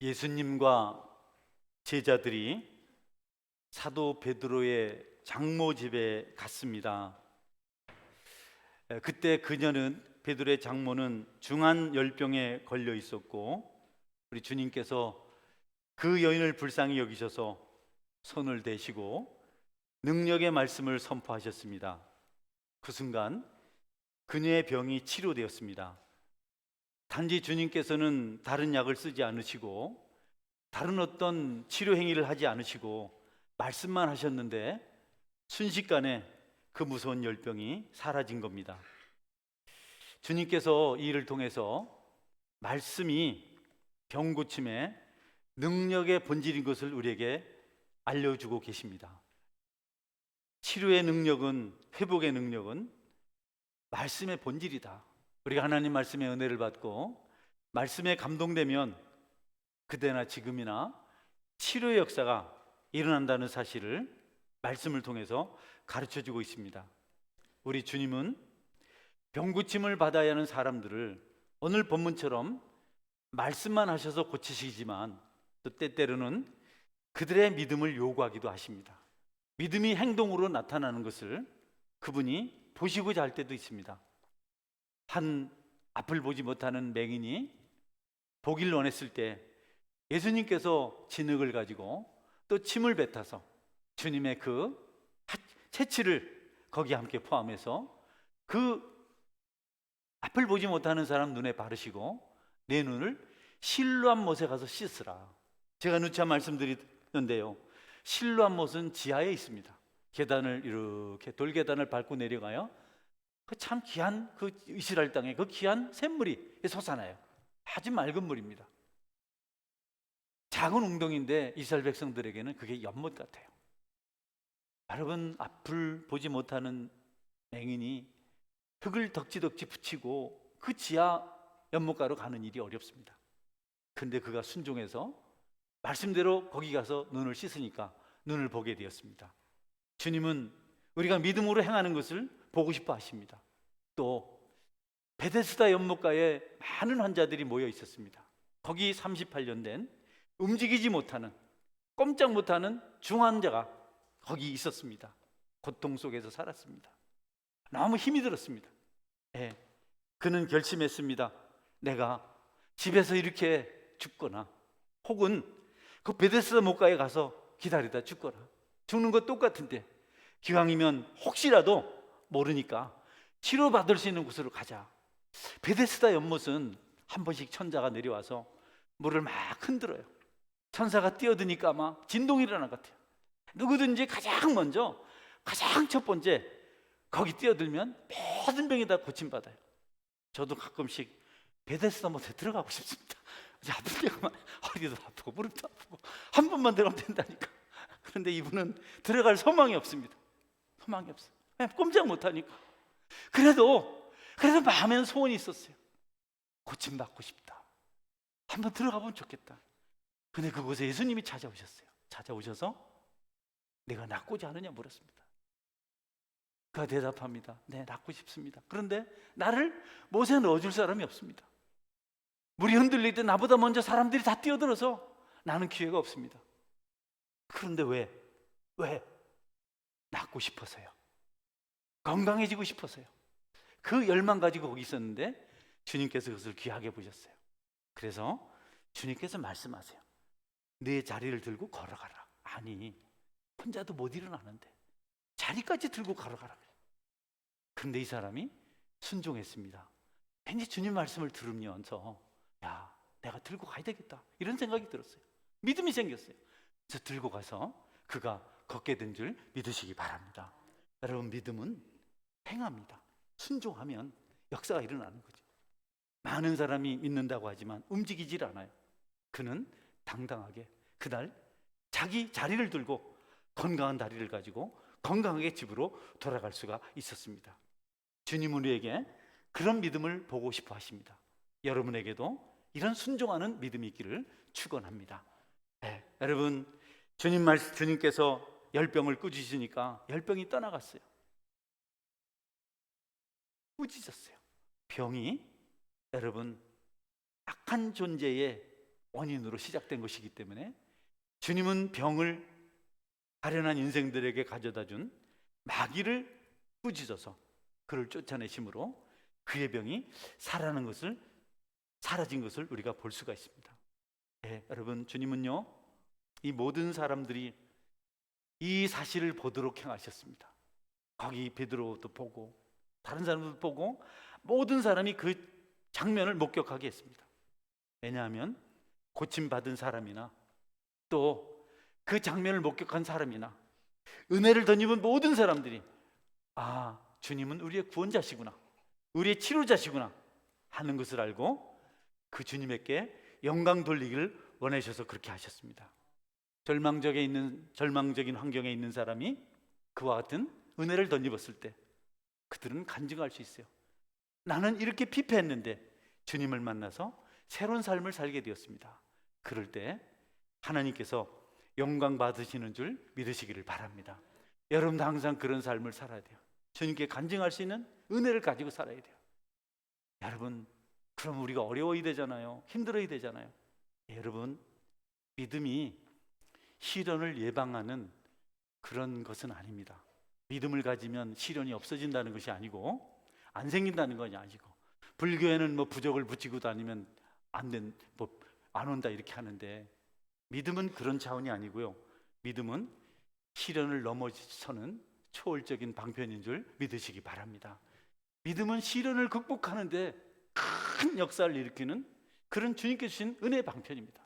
예수님과 제자들이 사도 베드로의 장모 집에 갔습니다. 그때 그녀는 베드로의 장모는 중한 열병에 걸려 있었고 우리 주님께서 그 여인을 불쌍히 여기셔서 손을 대시고 능력의 말씀을 선포하셨습니다. 그 순간 그녀의 병이 치료되었습니다. 단지 주님께서는 다른 약을 쓰지 않으시고 다른 어떤 치료 행위를 하지 않으시고 말씀만 하셨는데 순식간에 그 무서운 열병이 사라진 겁니다. 주님께서 이 일을 통해서 말씀이 병 고침의 능력의 본질인 것을 우리에게 알려주고 계십니다. 치료의 능력은, 회복의 능력은 말씀의 본질이다. 우리가 하나님 말씀의 은혜를 받고 말씀에 감동되면 그때나 지금이나 치료의 역사가 일어난다는 사실을 말씀을 통해서 가르쳐주고 있습니다. 우리 주님은 병고침을 받아야 하는 사람들을 오늘 본문처럼 말씀만 하셔서 고치시지만 또 때때로는 그들의 믿음을 요구하기도 하십니다. 믿음이 행동으로 나타나는 것을 그분이 보시고자 할 때도 있습니다. 한 앞을 보지 못하는 맹인이 보기를 원했을 때 예수님께서 진흙을 가지고 또 침을 뱉어서 주님의 그 채취를 거기에 함께 포함해서 그 앞을 보지 못하는 사람 눈에 바르시고 내 눈을 실로암 못에 가서 씻으라. 제가 누차 말씀드리는데요, 실로암 못은 지하에 있습니다. 계단을 이렇게 돌계단을 밟고 내려가요. 그 참 귀한 그 이스라엘 땅에 그 귀한 샘물이 솟아나요. 아주 맑은 물입니다. 작은 웅덩이인데 이스라엘 백성들에게는 그게 연못 같아요. 여러분, 앞을 보지 못하는 맹인이 흙을 덕지덕지 붙이고 그 지하 연못가로 가는 일이 어렵습니다. 그런데 그가 순종해서 말씀대로 거기 가서 눈을 씻으니까 눈을 보게 되었습니다. 주님은 우리가 믿음으로 행하는 것을 보고 싶어 하십니다. 또 베데스다 연못가에 많은 환자들이 모여 있었습니다. 거기 38년 된 움직이지 못하는, 꼼짝 못하는 중환자가 거기 있었습니다. 고통 속에서 살았습니다. 너무 힘이 들었습니다. 그는 결심했습니다. 내가 집에서 이렇게 죽거나 혹은 그 베데스다 못가에 가서 기다리다 죽거나 죽는 것 똑같은데 기왕이면 혹시라도 모르니까 치료받을 수 있는 곳으로 가자. 베데스다 연못은 한 번씩 천사가 내려와서 물을 막 흔들어요. 천사가 뛰어드니까 막 진동이 일어난 것 같아요. 누구든지 가장 먼저, 가장 첫 번째 거기 뛰어들면 모든 병이 다 고침받아요. 저도 가끔씩 베데스다 못에 들어가고 싶습니다. 아플 때가 허리도 아프고 무릎도 아프고 한 번만 들어가면 된다니까. 그런데 이분은 들어갈 소망이 없습니다. 소망이 없어요. 꼼짝 못하니까. 그래도 마음에는 소원이 있었어요. 고침받고 싶다. 한번 들어가 보면 좋겠다. 근데 그곳에 예수님이 찾아오셨어요. 찾아오셔서 내가 낫고자 하느냐 물었습니다. 그가 대답합니다. 네, 낫고 싶습니다. 그런데 나를 못에 넣어줄 사람이 없습니다. 물이 흔들릴 때 나보다 먼저 사람들이 다 뛰어들어서 나는 기회가 없습니다. 그런데 왜? 낫고 싶어서요. 건강해지고 싶어서요. 그 열망 가지고 거기 있었는데 주님께서 그것을 귀하게 보셨어요. 그래서 주님께서 말씀하세요. 내 자리를 들고 걸어가라. 아니, 혼자도 못 일어나는데 자리까지 들고 걸어가라. 그런데 이 사람이 순종했습니다. 왠지 주님 말씀을 들으면서 야, 내가 들고 가야 되겠다 이런 생각이 들었어요. 믿음이 생겼어요. 그래서 들고 가서 그가 걷게 된 줄 믿으시기 바랍니다. 여러분, 믿음은 행합니다. 순종하면 역사가 일어나는 거죠. 많은 사람이 믿는다고 하지만 움직이질 않아요. 그는 당당하게 그날 자기 자리를 들고 건강한 다리를 가지고 건강하게 집으로 돌아갈 수가 있었습니다. 주님은 우리에게 그런 믿음을 보고 싶어 하십니다. 여러분에게도 이런 순종하는 믿음이 있기를 축원합니다. 여러분, 주님께서 열병을 꾸짖으시니까 열병이 떠나갔어요. 꾸짖었어요. 병이 여러분 악한 존재의 원인으로 시작된 것이기 때문에 주님은 병을 가련한 인생들에게 가져다 준 마귀를 꾸짖어서 그를 쫓아내심으로 그의 병이 사라진 것을 우리가 볼 수가 있습니다. 네, 여러분, 주님은요 이 모든 사람들이 이 사실을 보도록 행하셨습니다. 거기 베드로도 보고 다른 사람들도 보고 모든 사람이 그 장면을 목격하게 했습니다. 왜냐하면 고침받은 사람이나 또 그 장면을 목격한 사람이나 은혜를 덧입은 모든 사람들이 주님은 우리의 구원자시구나, 우리의 치료자시구나 하는 것을 알고 그 주님에게 영광 돌리기를 원하셔서 그렇게 하셨습니다. 절망적인 환경에 있는 사람이 그와 같은 은혜를 덧입었을 때 그들은 간증할 수 있어요. 나는 이렇게 피폐했는데 주님을 만나서 새로운 삶을 살게 되었습니다. 그럴 때 하나님께서 영광 받으시는 줄 믿으시기를 바랍니다. 여러분도 항상 그런 삶을 살아야 돼요. 주님께 간증할 수 있는 은혜를 가지고 살아야 돼요. 여러분, 그럼 우리가 어려워야 되잖아요. 힘들어야 되잖아요. 여러분, 믿음이 시련을 예방하는 그런 것은 아닙니다. 믿음을 가지면 시련이 없어진다는 것이 아니고 안 생긴다는 것이 아니고, 불교에는 부적을 붙이고 다니면 안 온다 이렇게 하는데, 믿음은 그런 차원이 아니고요. 믿음은 시련을 넘어서는 초월적인 방편인 줄 믿으시기 바랍니다. 믿음은 시련을 극복하는데 큰 역사를 일으키는 그런 주님께 주신 은혜의 방편입니다.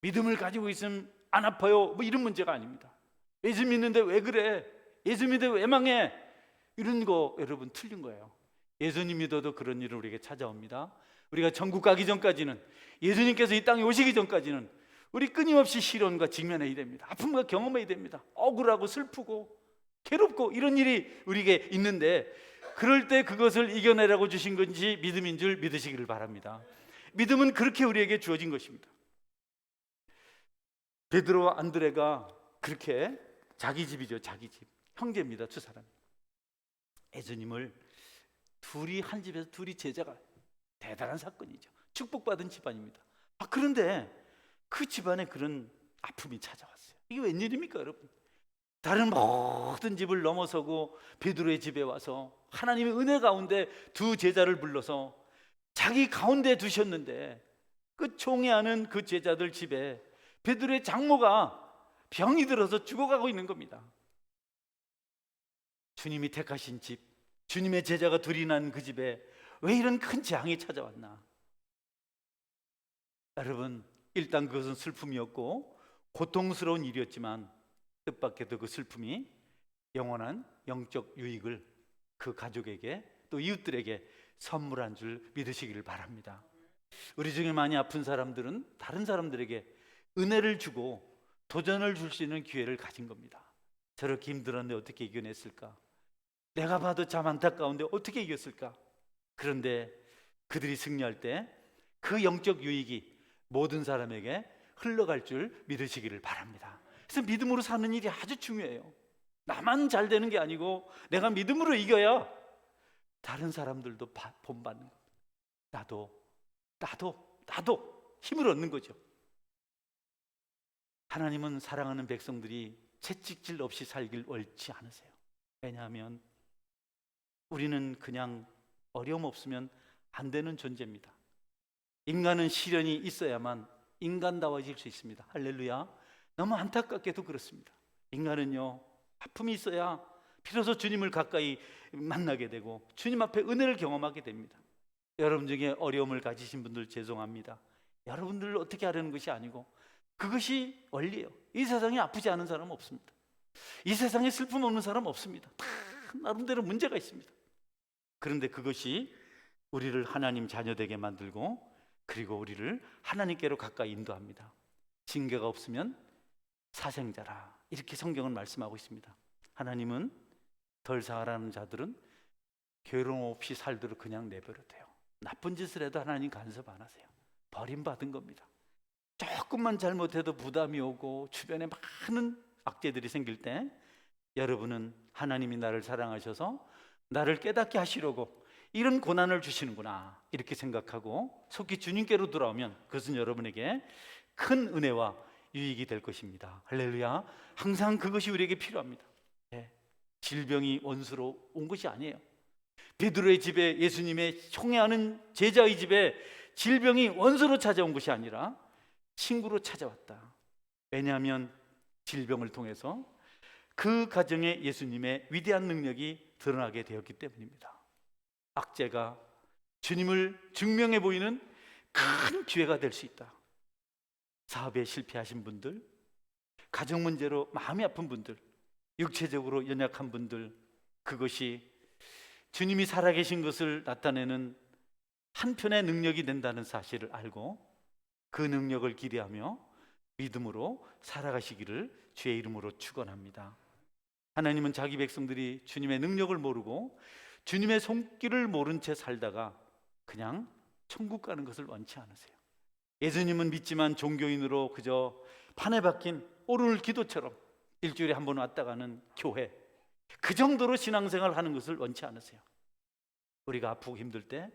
믿음을 가지고 있으면 안 아파요 이런 문제가 아닙니다. 예수 믿는데 왜 그래? 예수 믿는데 왜 망해? 이런 거 여러분 틀린 거예요. 예수님 믿어도 그런 일은 우리에게 찾아옵니다. 우리가 천국 가기 전까지는, 예수님께서 이 땅에 오시기 전까지는 우리 끊임없이 시련과 직면해야 됩니다. 아픔과 경험해야 됩니다. 억울하고 슬프고 괴롭고 이런 일이 우리에게 있는데, 그럴 때 그것을 이겨내라고 주신 건지 믿음인 줄 믿으시기를 바랍니다. 믿음은 그렇게 우리에게 주어진 것입니다. 베드로와 안드레가 그렇게 자기 집이죠, 자기 집. 형제입니다, 두 사람. 예수님을 둘이 한 집에서 둘이 제자가, 대단한 사건이죠. 축복받은 집안입니다. 그런데 그 집안에 그런 아픔이 찾아왔어요. 이게 웬일입니까, 여러분? 다른 모든 집을 넘어서고 베드로의 집에 와서 하나님의 은혜 가운데 두 제자를 불러서 자기 가운데 두셨는데, 그 총애하는 그 제자들 집에 베드로의 장모가 병이 들어서 죽어가고 있는 겁니다. 주님이 택하신 집, 주님의 제자가 둘이 난 그 집에 왜 이런 큰 재앙이 찾아왔나? 여러분, 일단 그것은 슬픔이었고 고통스러운 일이었지만 뜻밖에도 그 슬픔이 영원한 영적 유익을 그 가족에게 또 이웃들에게 선물한 줄 믿으시기를 바랍니다. 우리 중에 많이 아픈 사람들은 다른 사람들에게 은혜를 주고 도전을 줄 수 있는 기회를 가진 겁니다. 저렇게 힘들었는데 어떻게 이겨냈을까? 내가 봐도 참 안타까운데 어떻게 이겼을까? 그런데 그들이 승리할 때 그 영적 유익이 모든 사람에게 흘러갈 줄 믿으시기를 바랍니다. 그래서 믿음으로 사는 일이 아주 중요해요. 나만 잘 되는 게 아니고 내가 믿음으로 이겨야 다른 사람들도 본받는 겁니다. 나도 힘을 얻는 거죠. 하나님은 사랑하는 백성들이 채찍질 없이 살길 원치 않으세요. 왜냐하면 우리는 그냥 어려움 없으면 안 되는 존재입니다. 인간은 시련이 있어야만 인간다워질 수 있습니다. 할렐루야. 너무 안타깝게도 그렇습니다. 인간은요, 아픔이 있어야 비로소 주님을 가까이 만나게 되고 주님 앞에 은혜를 경험하게 됩니다. 여러분 중에 어려움을 가지신 분들 죄송합니다. 여러분들을 어떻게 하려는 것이 아니고 그것이 원리예요. 이 세상에 아프지 않은 사람은 없습니다. 이 세상에 슬픔 없는 사람은 없습니다. 다 나름대로 문제가 있습니다. 그런데 그것이 우리를 하나님 자녀되게 만들고 그리고 우리를 하나님께로 가까이 인도합니다. 징계가 없으면 사생자라, 이렇게 성경은 말씀하고 있습니다. 하나님은 덜 사랑하는 자들은 괴로움 없이 살도록 그냥 내버려둬요. 나쁜 짓을 해도 하나님 간섭 안 하세요. 버림받은 겁니다. 조금만 잘못해도 부담이 오고 주변에 많은 악재들이 생길 때 여러분은 하나님이 나를 사랑하셔서 나를 깨닫게 하시려고 이런 고난을 주시는구나 이렇게 생각하고 속히 주님께로 돌아오면 그것은 여러분에게 큰 은혜와 유익이 될 것입니다. 할렐루야. 항상 그것이 우리에게 필요합니다. 네. 질병이 원수로 온 것이 아니에요. 베드로의 집에, 예수님의 총애하는 제자의 집에 질병이 원수로 찾아온 것이 아니라 친구로 찾아왔다. 왜냐하면 질병을 통해서 그 가정에 예수님의 위대한 능력이 드러나게 되었기 때문입니다. 악재가 주님을 증명해 보이는 큰 기회가 될 수 있다. 사업에 실패하신 분들, 가정 문제로 마음이 아픈 분들, 육체적으로 연약한 분들, 그것이 주님이 살아계신 것을 나타내는 한편의 능력이 된다는 사실을 알고 그 능력을 기대하며 믿음으로 살아가시기를 주의 이름으로 축원합니다. 하나님은 자기 백성들이 주님의 능력을 모르고 주님의 손길을 모른 채 살다가 그냥 천국 가는 것을 원치 않으세요. 예수님은 믿지만 종교인으로 그저 판에 박힌 오르는 기도처럼 일주일에 한 번 왔다 가는 교회, 그 정도로 신앙생활 하는 것을 원치 않으세요. 우리가 아프고 힘들 때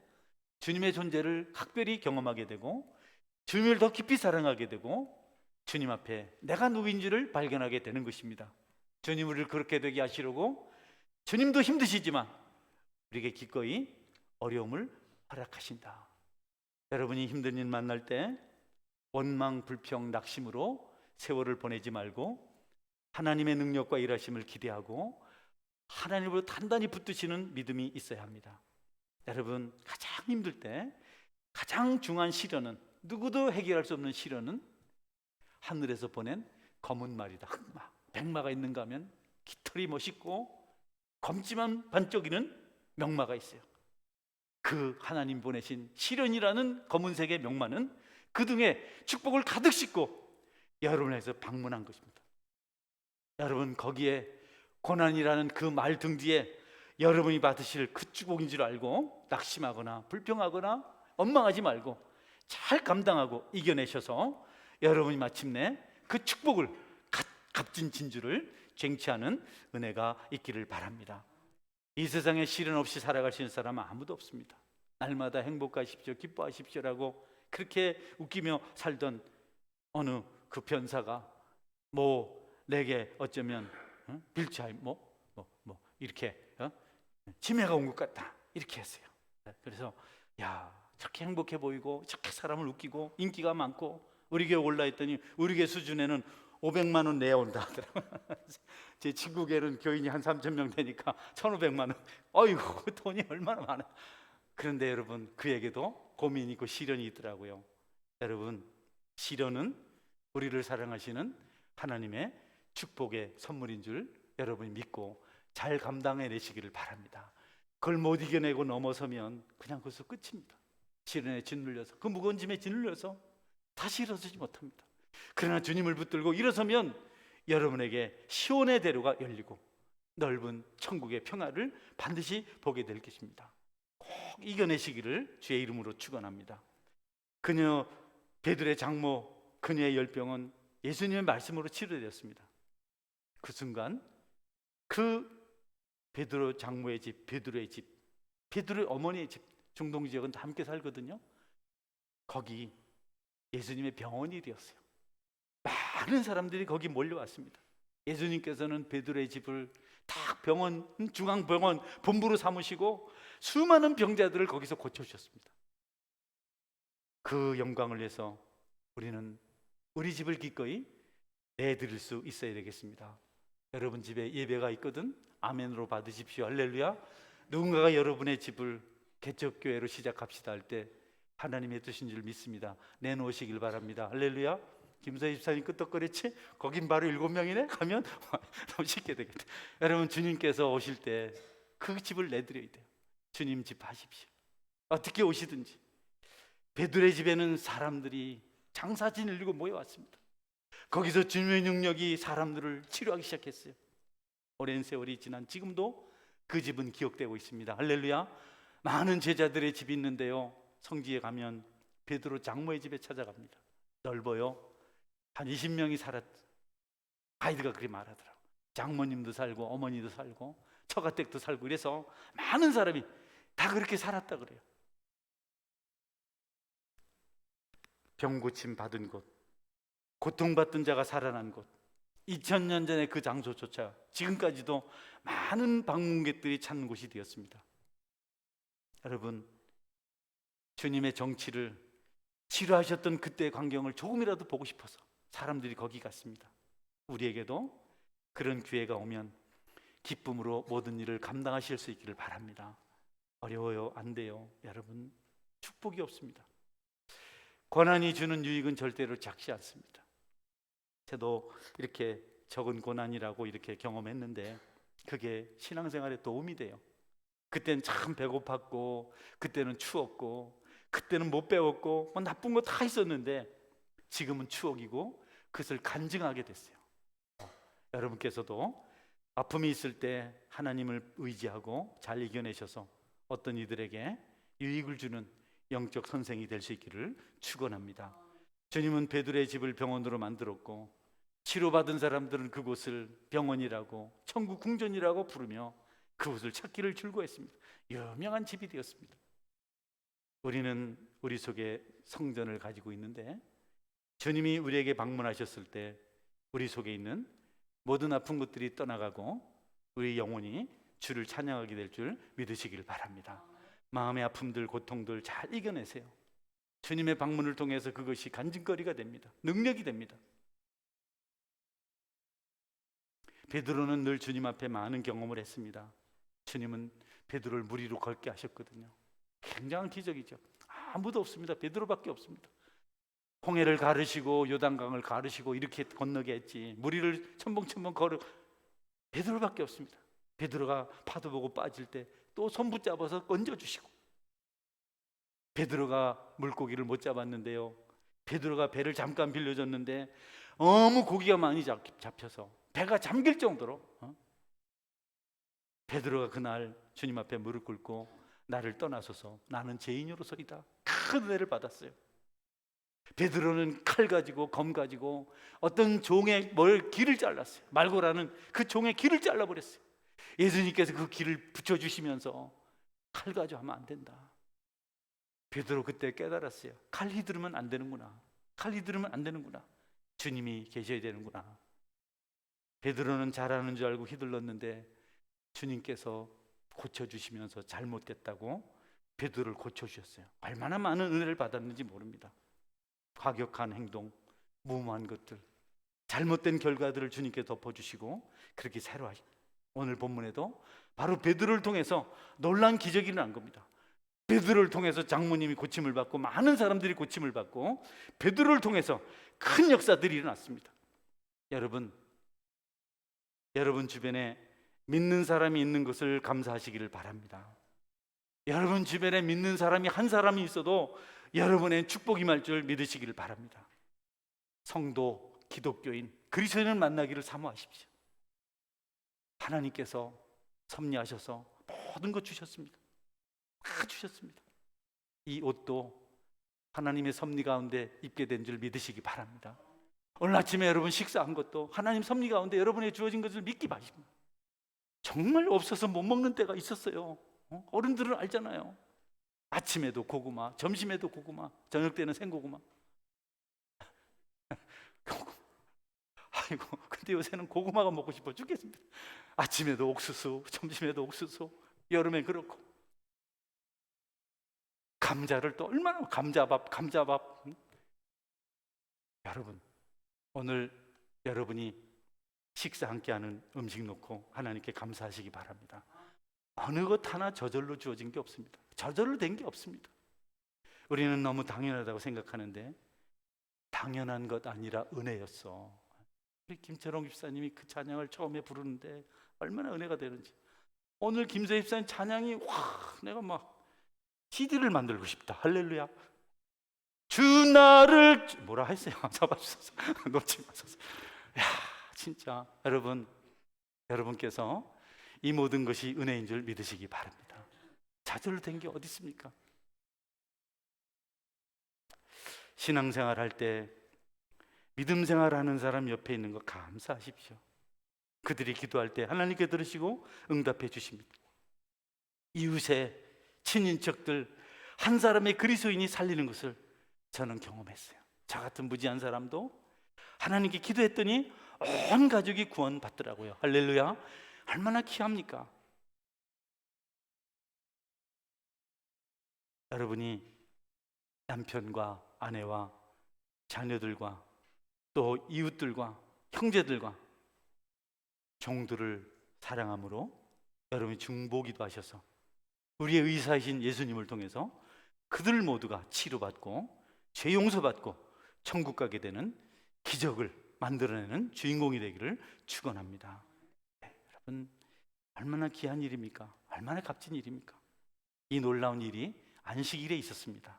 주님의 존재를 각별히 경험하게 되고 주님을 더 깊이 사랑하게 되고 주님 앞에 내가 누구인지를 발견하게 되는 것입니다. 주님 우리를 그렇게 되게 하시려고 주님도 힘드시지만 우리에게 기꺼이 어려움을 허락하신다. 여러분이 힘든 일 만날 때 원망, 불평, 낙심으로 세월을 보내지 말고 하나님의 능력과 일하심을 기대하고 하나님으로 단단히 붙드시는 믿음이 있어야 합니다. 여러분, 가장 힘들 때 가장 중요한 시련은, 누구도 해결할 수 없는 시련은 하늘에서 보낸 검은 말이다. 흑마, 백마가 있는가 하면 깃털이 멋있고 검지만 반짝이는 명마가 있어요. 그 하나님 보내신 시련이라는 검은색의 명마는 그 등에 축복을 가득 싣고 여러분에서 방문한 것입니다. 여러분, 거기에 고난이라는 그 말 등 뒤에 여러분이 받으실 그 축복인 줄 알고 낙심하거나 불평하거나 원망하지 말고 잘 감당하고 이겨내셔서 여러분이 마침내 그 축복을 값진 진주를 쟁취하는 은혜가 있기를 바랍니다. 이 세상에 시련 없이 살아갈 수 있는 사람은 아무도 없습니다. 날마다 행복하십시오, 기뻐하십시오라고 그렇게 웃기며 살던 어느 그 변사가 내게 어쩌면 빌차임 이렇게 치매가 온 것 같다 이렇게 했어요. 그래서 저렇게 행복해 보이고 저렇게 사람을 웃기고 인기가 많고 우리 교회 올라 있더니 우리 교회 수준에는 500만 원 내야 온다 하더라고요. 제 친구 교회는 교인이 한 3,000명 되니까 1,500만 원. 어이구, 돈이 얼마나 많아. 그런데 여러분, 그에게도 고민이 있고 시련이 있더라고요. 여러분, 시련은 우리를 사랑하시는 하나님의 축복의 선물인 줄 여러분이 믿고 잘 감당해내시기를 바랍니다. 그걸 못 이겨내고 넘어서면 그냥 거기서 끝입니다. 시련에 짓눌려서, 그 무거운 짐에 짓눌려서 다시 일어서지 못합니다. 그러나 주님을 붙들고 일어서면 여러분에게 시온의 대로가 열리고 넓은 천국의 평화를 반드시 보게 될 것입니다. 꼭 이겨내시기를 주의 이름으로 축원합니다. 그녀 베드로의 장모, 그녀의 열병은 예수님의 말씀으로 치료되었습니다. 그 순간 그 베드로 장모의 집, 베드로의 집, 베드로의 어머니의 집, 중동 지역은 다 함께 살거든요. 거기 예수님의 병원이 되었어요. 많은 사람들이 거기 몰려왔습니다. 예수님께서는 베드로의 집을 딱 병원, 중앙병원 본부로 삼으시고 수많은 병자들을 거기서 고쳐주셨습니다. 그 영광을 위해서 우리는 우리 집을 기꺼이 내드릴 수 있어야 되겠습니다. 여러분 집에 예배가 있거든 아멘으로 받으십시오. 할렐루야. 누군가가 여러분의 집을 개척교회로 시작합시다 할 때 하나님의 뜻인 줄 믿습니다. 내놓으시길 바랍니다. 할렐루야. 김서희 집사님 끄떡거렸지? 거긴 바로 7명이네? 가면 너무 쉽게 되겠다. 여러분, 주님께서 오실 때 그 집을 내드려야 돼요. 주님 집 하십시오. 어떻게 오시든지. 베드로의 집에는 사람들이 장사진 일고 모여왔습니다. 거기서 주님의 능력이 사람들을 치료하기 시작했어요. 오랜 세월이 지난 지금도 그 집은 기억되고 있습니다. 할렐루야. 많은 제자들의 집이 있는데요, 성지에 가면 베드로 장모의 집에 찾아갑니다. 넓어요. 한 20명이 살았. 가이드가 그렇게 말하더라고. 장모님도 살고 어머니도 살고 처가댁도 살고, 그래서 많은 사람이 다 그렇게 살았다 그래요. 병 고침 받은 곳, 고통받던 자가 살아난 곳, 2000년 전에 그 장소조차 지금까지도 많은 방문객들이 찾는 곳이 되었습니다. 여러분, 주님의 정치를 치료하셨던 그때의 광경을 조금이라도 보고 싶어서 사람들이 거기 갔습니다. 우리에게도 그런 기회가 오면 기쁨으로 모든 일을 감당하실 수 있기를 바랍니다. 어려워요? 안 돼요? 여러분, 축복이 없습니다. 고난이 주는 유익은 절대로 작지 않습니다. 저도 이렇게 적은 고난이라고 이렇게 경험했는데 그게 신앙생활에 도움이 돼요. 그때는 참 배고팠고, 그때는 추웠고, 그때는 못 배웠고, 뭐 나쁜 거 다 있었는데 지금은 추억이고 그것을 간증하게 됐어요. 여러분께서도 아픔이 있을 때 하나님을 의지하고 잘 이겨내셔서 어떤 이들에게 유익을 주는 영적 선생이 될 수 있기를 축원합니다. 주님은 베드로의 집을 병원으로 만들었고 치료받은 사람들은 그곳을 병원이라고 천국 궁전이라고 부르며 그곳을 찾기를 즐거워했습니다. 유명한 집이 되었습니다. 우리는 우리 속에 성전을 가지고 있는데 주님이 우리에게 방문하셨을 때 우리 속에 있는 모든 아픈 것들이 떠나가고 우리 영혼이 주를 찬양하게 될 줄 믿으시길 바랍니다. 마음의 아픔들, 고통들 잘 이겨내세요. 주님의 방문을 통해서 그것이 간증거리가 됩니다. 능력이 됩니다. 베드로는 늘 주님 앞에 많은 경험을 했습니다. 주님은 베드로를 물 위로 걷게 하셨거든요. 굉장한 기적이죠. 아무도 없습니다. 베드로밖에 없습니다. 홍해를 가르시고 요단강을 가르시고 이렇게 건너게 했지 물 위를 첨벙첨벙 걸어 베드로밖에 없습니다. 베드로가 파도 보고 빠질 때 또 손 붙잡아서 건져주시고, 베드로가 물고기를 못 잡았는데요, 베드로가 배를 잠깐 빌려줬는데 너무 고기가 많이 잡혀서 배가 잠길 정도로 베드로가 그날 주님 앞에 무릎 꿇고 나를 떠나소서 나는 죄인으로서이다 큰 은혜를 받았어요. 베드로는 칼 가지고 검 가지고 어떤 종의 길을 잘랐어요. 말고라는 그 종의 길을 잘라버렸어요. 예수님께서 그 길을 붙여주시면서 칼 가지고 하면 안 된다. 베드로 그때 깨달았어요. 칼 휘두르면 안 되는구나. 칼 휘두르면 안 되는구나. 주님이 계셔야 되는구나. 베드로는 잘하는 줄 알고 휘둘렀는데 주님께서 고쳐주시면서 잘못됐다고 베드로를 고쳐주셨어요. 얼마나 많은 은혜를 받았는지 모릅니다. 과격한 행동, 무모한 것들, 잘못된 결과들을 주님께 덮어주시고 그렇게 새로 하십니다. 오늘 본문에도 바로 베드로를 통해서 놀라운 기적이 일어난 겁니다. 베드로를 통해서 장모님이 고침을 받고 많은 사람들이 고침을 받고 베드로를 통해서 큰 역사들이 일어났습니다. 여러분 주변에 믿는 사람이 있는 것을 감사하시기를 바랍니다. 여러분 주변에 믿는 사람이 한 사람이 있어도 여러분의 축복이 임할 줄 믿으시기를 바랍니다. 성도, 기독교인, 그리스도인을 만나기를 사모하십시오. 하나님께서 섭리하셔서 모든 것 주셨습니다. 다 주셨습니다. 이 옷도 하나님의 섭리 가운데 입게 된 줄 믿으시기 바랍니다. 오늘 아침에 여러분 식사한 것도 하나님 섭리 가운데 여러분에게 주어진 것을 믿기 바랍니다. 정말 없어서 못 먹는 때가 있었어요. 어른들은 알잖아요. 아침에도 고구마, 점심에도 고구마, 저녁 때는 생고구마. 아이고, 근데 요새는 고구마가 먹고 싶어 죽겠습니다. 아침에도 옥수수, 점심에도 옥수수, 여름엔 그렇고. 감자를 또 얼마나 감자밥. 여러분, 오늘 여러분이 식사 함께하는 음식 놓고 하나님께 감사하시기 바랍니다. 어느 것 하나 저절로 주어진 게 없습니다. 저절로 된 게 없습니다. 우리는 너무 당연하다고 생각하는데 당연한 것 아니라 은혜였어. 우리 김철홍 집사님이 그 찬양을 처음에 부르는데 얼마나 은혜가 되는지. 오늘 김세희 집사님 찬양이 내가 막 CD를 만들고 싶다. 할렐루야. 주 나를 뭐라 했어요? 잡아주셔서 놓지 마소서. 야, 진짜 여러분께서 이 모든 것이 은혜인 줄 믿으시기 바랍니다. 저절로 된 게 어디 있습니까? 신앙생활 할 때 믿음 생활하는 사람 옆에 있는 거 감사하십시오. 그들이 기도할 때 하나님께 들으시고 응답해 주십니다. 이웃의 친인척들 한 사람의 그리스도인이 살리는 것을 저는 경험했어요. 저 같은 무지한 사람도 하나님께 기도했더니 온 가족이 구원받더라고요. 할렐루야. 얼마나 귀합니까? 여러분이 남편과 아내와 자녀들과 또 이웃들과 형제들과 종들을 사랑함으로 여러분이 중보기도 하셔서 우리의 의사이신 예수님을 통해서 그들 모두가 치료받고 죄 용서받고 천국 가게 되는 기적을 만들어내는 주인공이 되기를 축원합니다. 네, 여러분 얼마나 귀한 일입니까? 얼마나 값진 일입니까? 이 놀라운 일이 안식일에 있었습니다.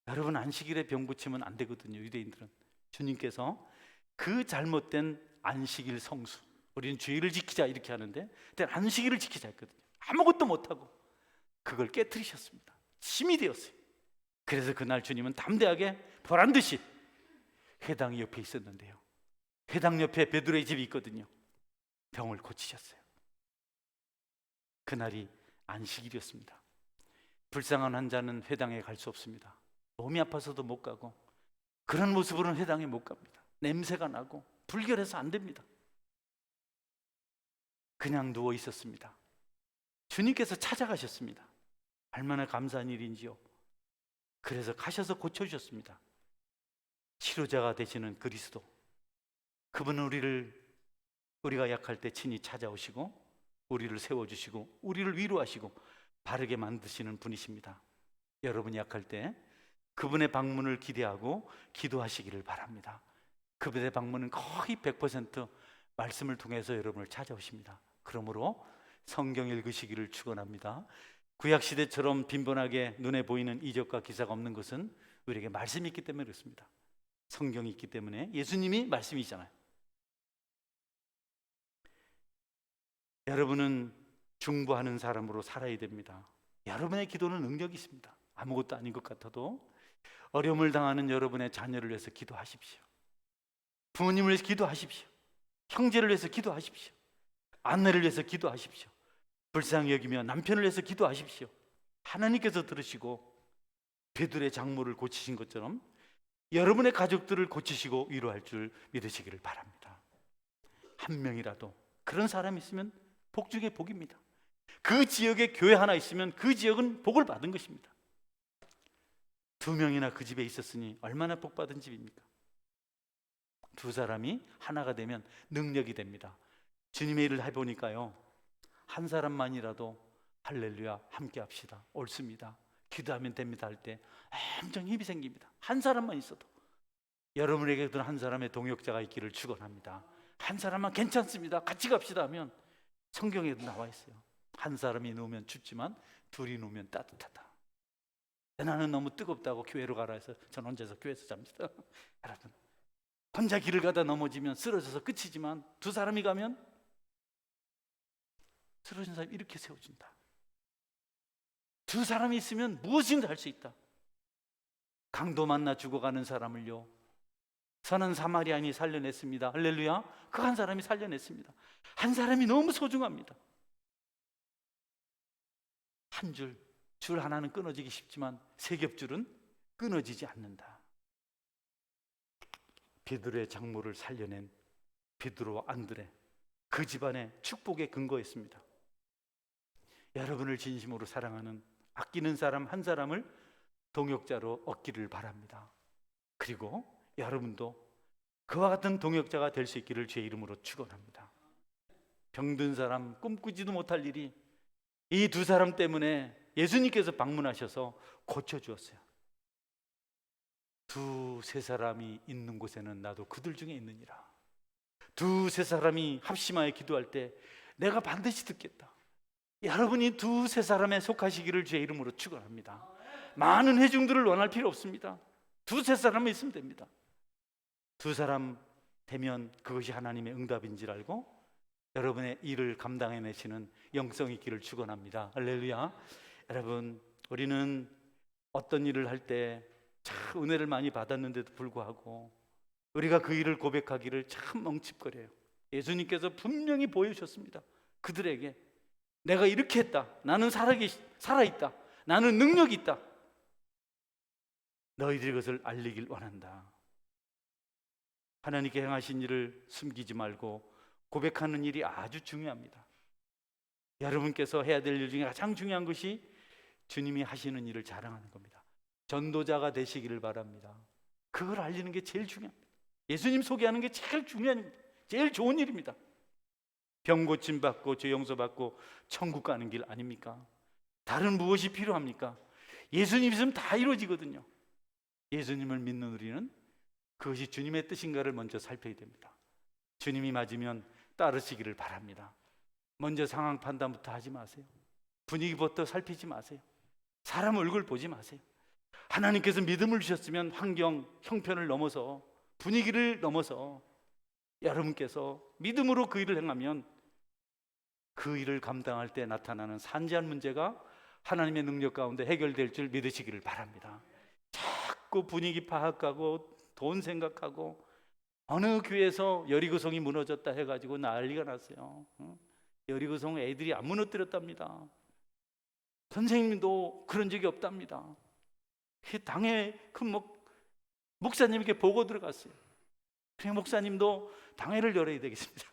여러분 안식일에 병 고치면 안 되거든요. 유대인들은 주님께서 그 잘못된 안식일 성수, 우리는 주일을 지키자 이렇게 하는데 그때 안식일을 지키자 했거든요. 아무것도 못하고 그걸 깨트리셨습니다. 힘이 되었어요. 그래서 그날 주님은 담대하게 보란듯이 회당 옆에 있었는데요, 회당 옆에 베드로의 집이 있거든요. 병을 고치셨어요. 그날이 안식일이었습니다. 불쌍한 환자는 회당에 갈 수 없습니다. 몸이 아파서도 못 가고 그런 모습으로는 회당에 못 갑니다. 냄새가 나고 불결해서 안 됩니다. 그냥 누워 있었습니다. 주님께서 찾아가셨습니다. 얼마나 감사한 일인지요. 그래서 가셔서 고쳐주셨습니다. 치료자가 되시는 그리스도, 그분은 우리가 약할 때 친히 찾아오시고 우리를 세워주시고 우리를 위로하시고 바르게 만드시는 분이십니다. 여러분이 약할 때 그분의 방문을 기대하고 기도하시기를 바랍니다. 그분의 방문은 거의 100% 말씀을 통해서 여러분을 찾아오십니다. 그러므로 성경 읽으시기를 축원합니다. 구약시대처럼 빈번하게 눈에 보이는 이적과 기사가 없는 것은 우리에게 말씀이 있기 때문에 그렇습니다. 성경이 있기 때문에, 예수님이 말씀이잖아요. 여러분은 중보하는 사람으로 살아야 됩니다. 여러분의 기도는 능력이 있습니다. 아무것도 아닌 것 같아도 어려움을 당하는 여러분의 자녀를 위해서 기도하십시오. 부모님을 위해서 기도하십시오. 형제를 위해서 기도하십시오. 아내를 위해서 기도하십시오. 불쌍히 여기며 남편을 위해서 기도하십시오. 하나님께서 들으시고 베드로의 장모를 고치신 것처럼 여러분의 가족들을 고치시고 위로할 줄 믿으시기를 바랍니다. 한 명이라도 그런 사람이 있으면 복 중에 복입니다. 그 지역에 교회 하나 있으면 그 지역은 복을 받은 것입니다. 2명이나 그 집에 있었으니 얼마나 복 받은 집입니까? 2사람이 하나가 되면 능력이 됩니다. 주님의 일을 해보니까요, 한 사람만이라도 할렐루야 함께 합시다, 옳습니다, 기도하면 됩니다 할 때 엄청 힘이 생깁니다. 한 사람만 있어도. 여러분에게도 한 사람의 동역자가 있기를 축원합니다. 한 사람만 괜찮습니다, 같이 갑시다 하면 성경에도 나와 있어요. 한 사람이 누우면 춥지만 둘이 누우면 따뜻하다. 나는 너무 뜨겁다고 교회로 가라 해서 전 혼자서 교회에서 잡니다. 여러분, 혼자 길을 가다 넘어지면 쓰러져서 끝이지만 2사람이 가면 쓰러진 사람이 이렇게 세워준다. 2사람이 있으면 무엇인가 할 수 있다. 강도 만나 죽어가는 사람을요, 선한 사마리아인이 살려냈습니다. 할렐루야. 그 한 사람이 살려냈습니다. 한 사람이 너무 소중합니다. 한 줄 하나는 끊어지기 쉽지만 3겹줄은 끊어지지 않는다. 베드로의 장모를 살려낸 베드로와 안드레, 그 집안의 축복의 근거였습니다. 여러분을 진심으로 사랑하는, 아끼는 사람 한 사람을 동역자로 얻기를 바랍니다. 그리고 여러분도 그와 같은 동역자가 될 수 있기를 주의 이름으로 축원합니다. 병든 사람, 꿈꾸지도 못할 일이 이 2사람 때문에 예수님께서 방문하셔서 고쳐주었어요. 2-3사람이 있는 곳에는 나도 그들 중에 있느니라. 2-3사람이 합심하여 기도할 때 내가 반드시 듣겠다. 여러분이 2-3사람에 속하시기를 주의 이름으로 축원합니다. 많은 회중들을 원할 필요 없습니다. 2-3사람만 있으면 됩니다. 2사람 되면 그것이 하나님의 응답인 줄 알고 여러분의 일을 감당해내시는 영성이 있기를 축원합니다. 할렐루야. 여러분, 우리는 어떤 일을 할 때 참 은혜를 많이 받았는데도 불구하고 우리가 그 일을 고백하기를 참 멍칫거려요. 예수님께서 분명히 보여주셨습니다. 그들에게 내가 이렇게 했다, 나는 살아있다, 나는 능력이 있다. 너희들이 그것을 알리길 원한다. 하나님께 행하신 일을 숨기지 말고 고백하는 일이 아주 중요합니다. 여러분께서 해야 될 일 중에 가장 중요한 것이 주님이 하시는 일을 자랑하는 겁니다. 전도자가 되시기를 바랍니다. 그걸 알리는 게 제일 중요합니다. 예수님 소개하는 게 제일 중요한 일입니다. 제일 좋은 일입니다. 병 고침 받고 죄 용서 받고 천국 가는 길 아닙니까? 다른 무엇이 필요합니까? 예수님 있으면 다 이루어지거든요. 예수님을 믿는 우리는 그것이 주님의 뜻인가를 먼저 살펴야 됩니다. 주님이 맞으면 따르시기를 바랍니다. 먼저 상황 판단부터 하지 마세요. 분위기부터 살피지 마세요. 사람 얼굴 보지 마세요. 하나님께서 믿음을 주셨으면 환경, 형편을 넘어서, 분위기를 넘어서 여러분께서 믿음으로 그 일을 행하면 그 일을 감당할 때 나타나는 산재한 문제가 하나님의 능력 가운데 해결될 줄 믿으시기를 바랍니다. 자꾸 분위기 파악하고 돈 생각하고 어느 교회에서 여리고성이 무너졌다 해가지고 난리가 났어요. 여리고성 애들이 안 무너뜨렸답니다. 선생님도 그런 적이 없답니다. 당에 큰 목사님에게 보고 들어갔어요. 그냥 목사님도 당회를 열어야 되겠습니다.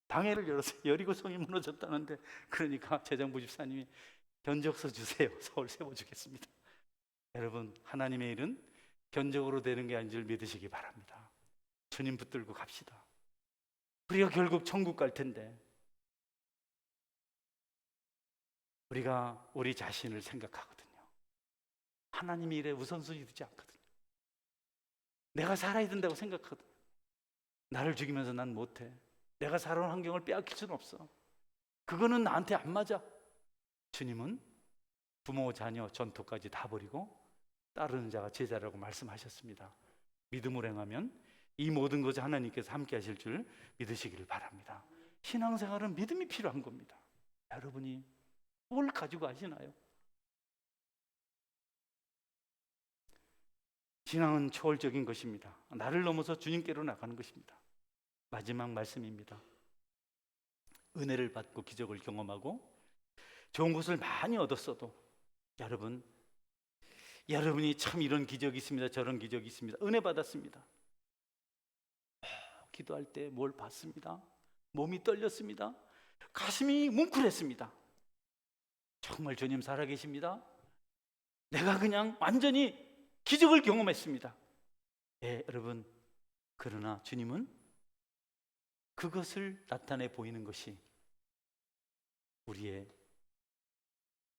당회를 열어서 여리고성이 무너졌다는데, 그러니까 재정부 집사님이 견적서 주세요. 서울 세워주겠습니다. 여러분, 하나님의 일은 견적으로 되는 게 아닌 줄 믿으시기 바랍니다. 주님 붙들고 갑시다. 우리가 결국 천국 갈 텐데 우리가 우리 자신을 생각하거든요. 하나님의 일에 우선순위 두지 않거든요. 내가 살아야 된다고 생각하거든. 나를 죽이면서 난 못해. 내가 살아온 환경을 빼앗길 수는 없어. 그거는 나한테 안 맞아. 주님은 부모, 자녀, 전토까지 다 버리고 따르는 자가 제자라고 말씀하셨습니다. 믿음으로 행하면 이 모든 것을 하나님께서 함께 하실 줄 믿으시기를 바랍니다. 신앙생활은 믿음이 필요한 겁니다. 여러분이 뭘 가지고 하시나요? 신앙은 초월적인 것입니다. 나를 넘어서 주님께로 나가는 것입니다. 마지막 말씀입니다. 은혜를 받고 기적을 경험하고 좋은 것을 많이 얻었어도 여러분이 참 이런 기적이 있습니다, 저런 기적이 있습니다, 은혜 받았습니다. 기도할 때 뭘 받습니다. 몸이 떨렸습니다. 가슴이 뭉클했습니다. 정말 주님 살아계십니다. 내가 그냥 완전히 기적을 경험했습니다. 예, 여러분, 그러나 주님은 그것을 나타내 보이는 것이 우리의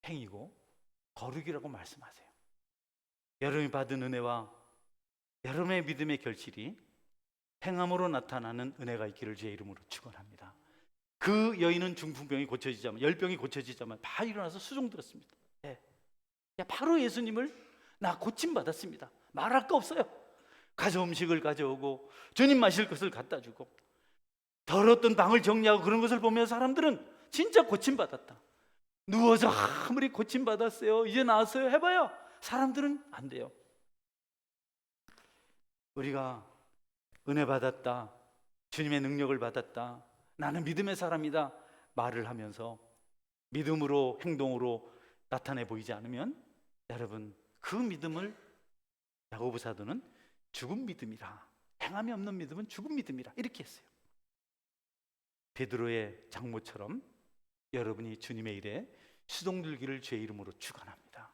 행위고 거룩이라고 말씀하세요. 여러분이 받은 은혜와 여러분의 믿음의 결실이 행함으로 나타나는 은혜가 있기를 주의 이름으로 축원합니다. 그 여인은 중풍병이 고쳐지자마자, 열병이 고쳐지자마자 다 일어나서 수종들었습니다. 예. 바로 예수님을 나 고침받았습니다. 말할 거 없어요. 가서 음식을 가져오고 주님 마실 것을 갖다 주고 더러웠던 방을 정리하고 그런 것을 보면 사람들은 진짜 고침받았다. 누워서 아무리 고침받았어요, 이제 나았어요 해봐요. 사람들은 안 돼요. 우리가 은혜 받았다, 주님의 능력을 받았다, 나는 믿음의 사람이다 말을 하면서 믿음으로 행동으로 나타내 보이지 않으면 여러분, 그 믿음을 야고보 사도는 죽은 믿음이라, 행함이 없는 믿음은 죽은 믿음이라 이렇게 했어요. 베드로의 장모처럼 여러분이 주님의 일에 수동들기를 주의 이름으로 축원합니다.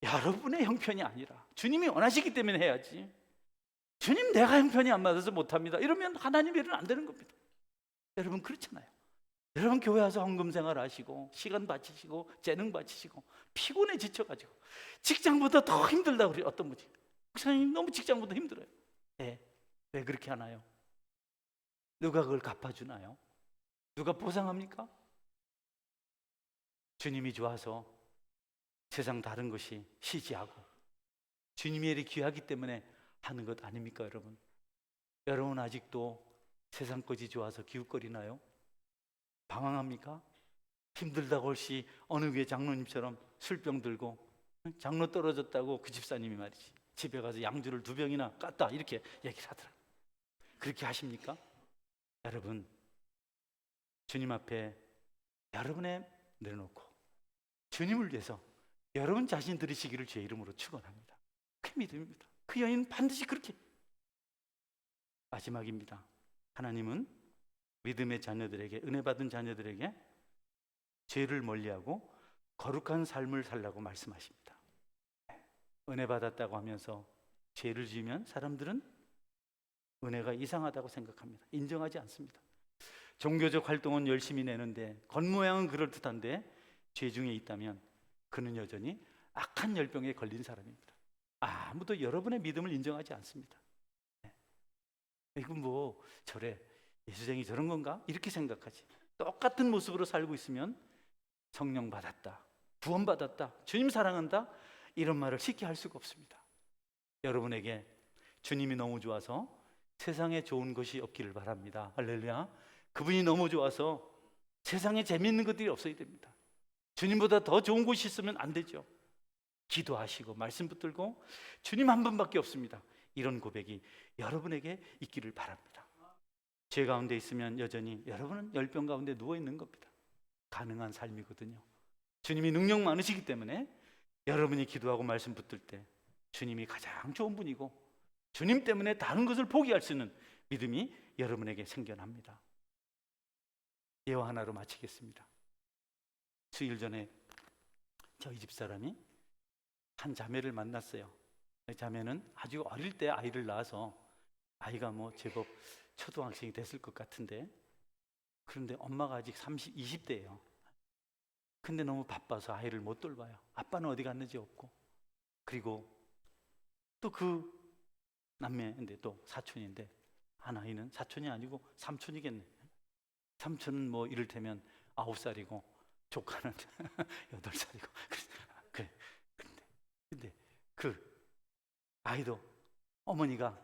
여러분의 형편이 아니라 주님이 원하시기 때문에 해야지, 주님 내가 형편이 안 맞아서 못합니다 이러면 하나님의 일은 안 되는 겁니다. 여러분 그렇잖아요. 여러분 교회 와서 헌금생활 하시고 시간 바치시고 재능 바치시고 피곤해 지쳐가지고 직장보다 더 힘들다고 그래요. 어떤 분이 목사님 너무 직장보다 힘들어요. 네. 왜 그렇게 하나요? 누가 그걸 갚아주나요? 누가 보상합니까? 주님이 좋아서 세상 다른 것이 시지하고 주님의 일이 귀하기 때문에 하는 것 아닙니까? 여러분 아직도 세상 것이 좋아서 기웃거리나요? 방황합니까? 힘들다고 혹시 어느 교회 장로님처럼 술병 들고 장로 떨어졌다고 그 집사님이 말이지 집에 가서 양주를 2병이나 깠다 이렇게 얘기를 하더라고요. 그렇게 하십니까? 여러분, 주님 앞에 여러분의 내려놓고 주님을 위해서 여러분 자신 들으시기를 주의 이름으로 축원합니다. 그 믿음입니다. 그 여인은 반드시 그렇게. 마지막입니다. 하나님은 믿음의 자녀들에게, 은혜 받은 자녀들에게 죄를 멀리하고 거룩한 삶을 살라고 말씀하십니다. 은혜 받았다고 하면서 죄를 지으면 사람들은 은혜가 이상하다고 생각합니다. 인정하지 않습니다. 종교적 활동은 열심히 내는데 겉모양은 그럴듯한데 죄 중에 있다면 그는 여전히 악한 열병에 걸린 사람입니다. 아무도 여러분의 믿음을 인정하지 않습니다. 이건 뭐 저래 예수쟁이 저런 건가? 이렇게 생각하지. 똑같은 모습으로 살고 있으면 성령 받았다, 구원 받았다, 주님 사랑한다, 이런 말을 쉽게 할 수가 없습니다. 여러분에게 주님이 너무 좋아서 세상에 좋은 것이 없기를 바랍니다. 할렐루야. 그분이 너무 좋아서 세상에 재미있는 것들이 없어야 됩니다. 주님보다 더 좋은 곳이 있으면 안 되죠. 기도하시고 말씀 붙들고 주님 한 분밖에 없습니다. 이런 고백이 여러분에게 있기를 바랍니다. 죄 가운데 있으면 여전히 여러분은 열병 가운데 누워 있는 겁니다. 가능한 삶이거든요. 주님이 능력 많으시기 때문에 여러분이 기도하고 말씀 붙들 때 주님이 가장 좋은 분이고 주님 때문에 다른 것을 포기할 수 있는 믿음이 여러분에게 생겨납니다. 예화 하나로 마치겠습니다. 수일 전에 저희 집사람이 한 자매를 만났어요. 자매는 아주 어릴 때 아이를 낳아서 아이가 뭐 제법 초등학생이 됐을 것 같은데, 그런데 엄마가 아직 20대예요. 근데 너무 바빠서 아이를 못 돌봐요. 아빠는 어디 갔는지 없고. 그리고 또 그 남매인데 또 사촌인데 한 아이는 사촌이 아니고 삼촌이겠네. 삼촌은 뭐 이를테면 9살이고 조카는 8살이고. 그래. 근데 그 아이도 어머니가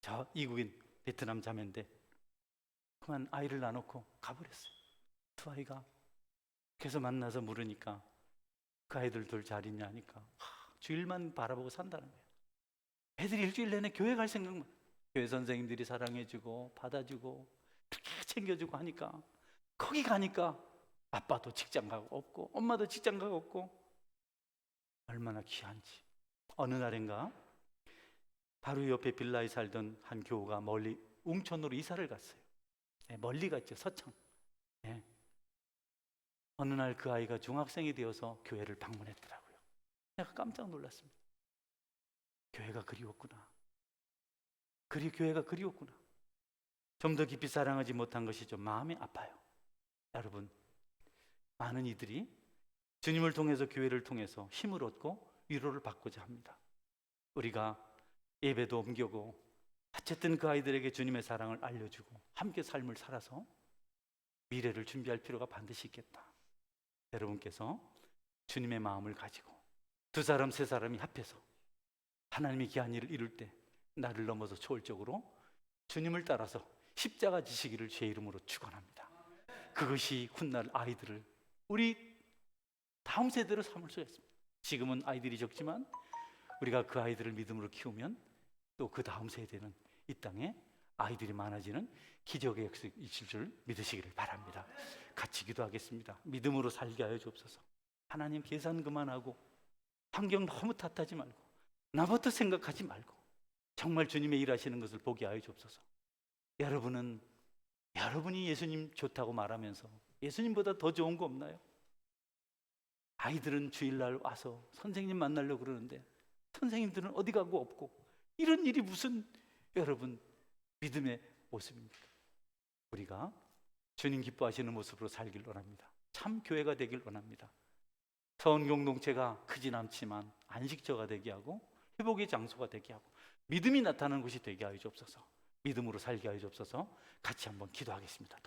저 이국인 베트남 자매인데 그만 아이를 놔놓고 가버렸어요. 두 아이가. 그래서 만나서 물으니까 그 아이들 둘 잘 있냐 하니까 주일만 바라보고 산다는 거예요. 애들이 일주일 내내 교회 갈 생각만. 교회 선생님들이 사랑해주고 받아주고 그렇게 챙겨주고 하니까 거기 가니까 아빠도 직장 가고 없고 엄마도 직장 가고 없고 얼마나 귀한지. 어느 날인가 바로 옆에 빌라에 살던 한 교우가 멀리 웅천으로 이사를 갔어요. 멀리 갔죠. 서창. 어느 날 그 아이가 중학생이 되어서 교회를 방문했더라고요. 내가 깜짝 놀랐습니다. 교회가 그리웠구나. 교회가 그리웠구나. 좀 더 깊이 사랑하지 못한 것이 좀 마음이 아파요. 여러분, 많은 이들이 주님을 통해서 교회를 통해서 힘을 얻고 위로를 받고자 합니다. 우리가 예배도 옮기고 어쨌든 그 아이들에게 주님의 사랑을 알려주고 함께 삶을 살아서 미래를 준비할 필요가 반드시 있겠다. 여러분께서 주님의 마음을 가지고 두 사람 세 사람이 합해서 하나님의 귀한 일을 이룰 때 나를 넘어서 초월적으로 주님을 따라서 십자가 지시기를 주의 이름으로 축원합니다. 그것이 훗날 아이들을 우리 다음 세대로 삼을 수 있습니다. 지금은 아이들이 적지만 우리가 그 아이들을 믿음으로 키우면 또 그 다음 세대는 이 땅에 아이들이 많아지는 기적의 역사가 있을 줄 믿으시기를 바랍니다. 같이 기도하겠습니다. 믿음으로 살게 하여 주옵소서. 하나님, 계산 그만하고 환경 너무 탓하지 말고 나부터 생각하지 말고 정말 주님의 일하시는 것을 보게 하여 주옵소서. 여러분이 예수님 좋다고 말하면서 예수님보다 더 좋은 거 없나요? 아이들은 주일날 와서 선생님 만나려고 그러는데 선생님들은 어디 가고 없고, 이런 일이 무슨 여러분 믿음의 모습입니까? 우리가 주님 기뻐하시는 모습으로 살길 원합니다. 참 교회가 되길 원합니다. 서원 공동체가 크진 않지만 안식처가 되게 하고 회복의 장소가 되게 하고 믿음이 나타나는 곳이 되게 하여 주옵소서. 믿음으로 살게 하여 주옵소서. 같이 한번 기도하겠습니다.